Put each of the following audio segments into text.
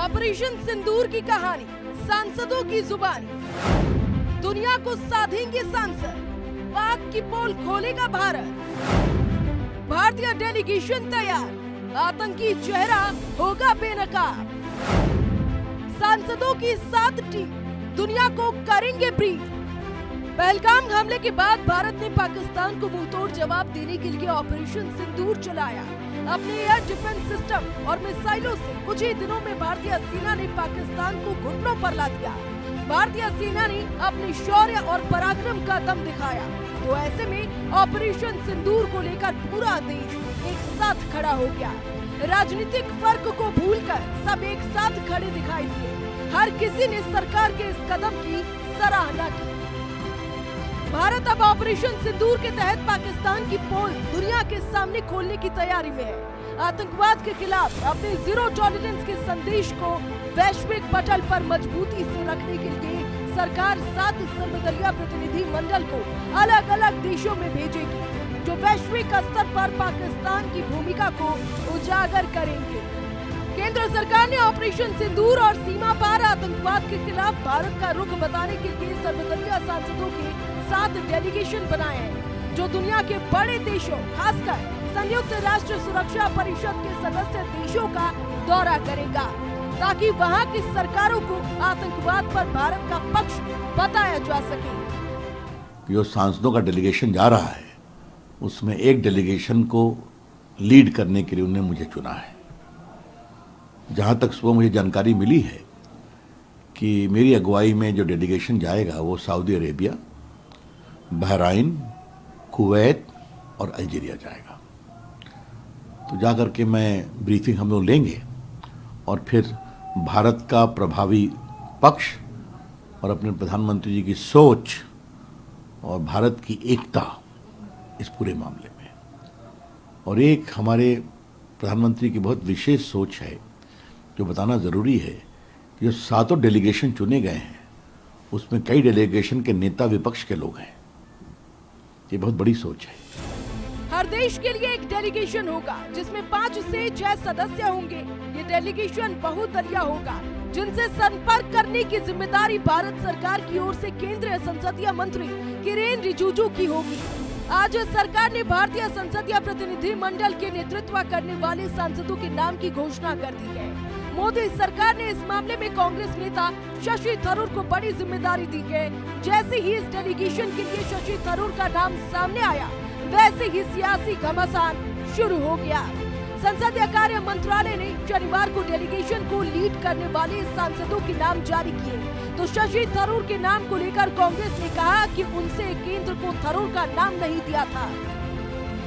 Operation सिंदूर की कहानी, सांसदों की जुबानी। दुनिया को साधेंगे सांसद, पाक की पोल खोलेगा भारत। भारतीय डेलीगेशन तैयार, आतंकी चेहरा होगा बेनकाब। सांसदों की 7 टीम दुनिया को करेंगे ब्रीफ। पहलगाम हमले के बाद भारत ने पाकिस्तान को मुंहतोड़ जवाब देने के लिए ऑपरेशन सिंदूर चलाया। अपने एयर डिफेंस सिस्टम और मिसाइलों से कुछ ही दिनों में भारतीय सेना ने पाकिस्तान को घुटनों पर ला दिया। भारतीय सेना ने अपने शौर्य और पराक्रम का दम दिखाया। तो ऐसे में ऑपरेशन सिंदूर को लेकर पूरा देश एक साथ खड़ा हो गया। राजनीतिक फर्क को भूलकर सब एक साथ खड़े दिखाई दिए। हर किसी ने सरकार के इस कदम की सराहना की। भारत अब ऑपरेशन सिंदूर के तहत पाकिस्तान की पोल दुनिया के सामने खोलने की तैयारी में है। आतंकवाद के खिलाफ अपने जीरो टॉलरेंस के संदेश को वैश्विक पटल पर मजबूती से रखने के लिए सरकार 7 सर्वदलीय प्रतिनिधि मंडल को अलग अलग देशों में भेजेगी, जो वैश्विक स्तर पर पाकिस्तान की भूमिका को उजागर करेंगे। केंद्र सरकार ने ऑपरेशन सिंदूर और सीमा पार आतंकवाद के खिलाफ भारत का रुख बताने के लिए सर्वदलीय सांसदों के 7 डेलीगेशन बनाए हैं, जो दुनिया के बड़े देशों, खासकर संयुक्त राष्ट्र सुरक्षा परिषद के सदस्य देशों का दौरा करेगा, ताकि वहां की सरकारों को आतंकवाद पर भारत का पक्ष बताया जा सके। जो सांसदों का डेलीगेशन जा रहा है, उसमें एक डेलीगेशन को लीड करने के लिए उन्होंने मुझे चुना है। जहां तक सुबह मुझे जानकारी मिली है कि मेरी अगुवाई में जो डेलीगेशन जाएगा वो सऊदी अरेबिया, बहराइन, कुवैत और अल्जीरिया जाएगा। तो जाकर के मैं ब्रीफिंग हम लोग लेंगे और फिर भारत का प्रभावी पक्ष और अपने प्रधानमंत्री जी की सोच और भारत की एकता इस पूरे मामले में, और एक हमारे प्रधानमंत्री की बहुत विशेष सोच है जो बताना ज़रूरी है कि जो 7 डेलीगेशन चुने गए हैं उसमें कई डेलीगेशन के नेता विपक्ष के लोग हैं। ये बहुत बड़ी सोच है। हर देश के लिए एक डेलीगेशन होगा, जिसमें 5 से 6 सदस्य होंगे। ये डेलीगेशन बहुदलीय होगा, जिनसे संपर्क करने की जिम्मेदारी भारत सरकार की ओर से केंद्रीय संसदीय मंत्री किरेन रिजिजू की होगी। आज सरकार ने भारतीय संसदीय प्रतिनिधि मंडल के नेतृत्व करने वाले सांसदों के नाम की घोषणा कर दी है। मोदी सरकार ने इस मामले में कांग्रेस नेता शशि थरूर को बड़ी जिम्मेदारी दी है। जैसे ही इस डेलीगेशन के लिए शशि थरूर का नाम सामने आया, वैसे ही सियासी घमासान शुरू हो गया। संसदीय कार्य मंत्रालय ने शनिवार को डेलीगेशन को लीड करने वाले सांसदों के नाम जारी किए। तो शशि थरूर के नाम को लेकर कांग्रेस ने कहा कि उनसे केंद्र को थरूर का नाम नहीं दिया था।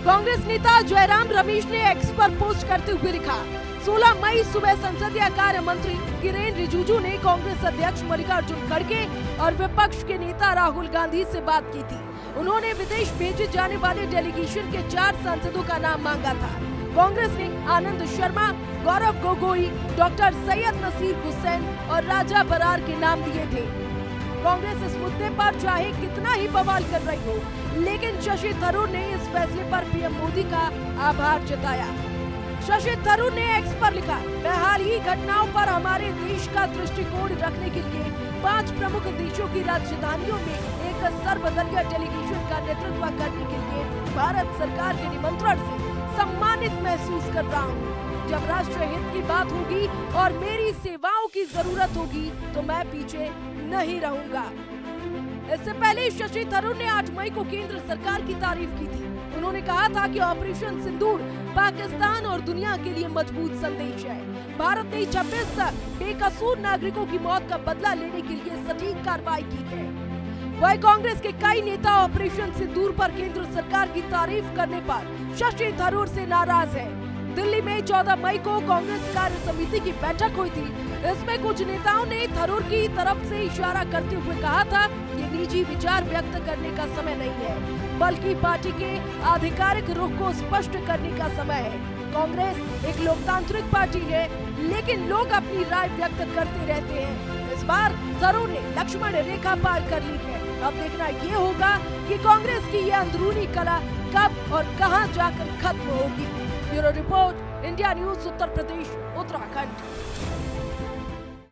कांग्रेस नेता जयराम रमेश ने एक्स पर पोस्ट करते हुए लिखा, 16 मई सुबह संसदीय कार्य मंत्री किरेन रिजिजू ने कांग्रेस अध्यक्ष मल्लिकार्जुन खड़गे और विपक्ष के नेता राहुल गांधी से बात की थी। उन्होंने विदेश भेजे जाने वाले डेलीगेशन के 4 सांसदों का नाम मांगा था। कांग्रेस ने आनंद शर्मा, गौरव गोगोई, डॉक्टर सैयद नसीर हुसैन और राजा बरार के नाम दिए थे। कांग्रेस इस मुद्दे पर चाहे कितना ही बवाल कर रही हो, लेकिन शशि थरूर ने इस फैसले पर पीएम मोदी का आभार जताया। शशि थरूर ने एक्स पर लिखा, मैं हाल ही घटनाओं पर हमारे देश का दृष्टिकोण रखने के लिए 5 प्रमुख देशों की राजधानियों में एक सर्वदलीय डेलीगेशन का नेतृत्व करने के लिए भारत सरकार के निमंत्रण से सम्मानित महसूस कर रहा हूँ। जब राष्ट्र हित की बात होगी और मेरी सेवाओं की जरूरत होगी तो मैं पीछे नहीं रहूंगा। इससे पहले शशि थरूर ने 8 मई को केंद्र सरकार की तारीफ की थी। उन्होंने कहा था कि ऑपरेशन सिंदूर पाकिस्तान और दुनिया के लिए मजबूत संदेश है। भारत ने 26 बेकसूर नागरिकों की मौत का बदला लेने के लिए सटीक कार्रवाई की है। वह कांग्रेस के कई नेता ऑपरेशन सिंदूर पर केंद्र सरकार की तारीफ करने पर शशि थरूर से नाराज है। दिल्ली में 14 मई को कांग्रेस कार्य समिति की बैठक हुई थी। इसमें कुछ नेताओं ने थरूर की तरफ से इशारा करते हुए कहा था, ये निजी विचार व्यक्त करने का समय नहीं है, बल्कि पार्टी के आधिकारिक रुख को स्पष्ट करने का समय है। कांग्रेस एक लोकतांत्रिक पार्टी है, लेकिन लोग अपनी राय व्यक्त करते रहते हैं। इस बार थरूर ने लक्ष्मण रेखा पार कर ली है। अब देखना ये होगा कि कांग्रेस की ये अंदरूनी कला कब और कहां जाकर खत्म होगी। Bureau report, India news, Uttar Pradesh, Uttarakhand.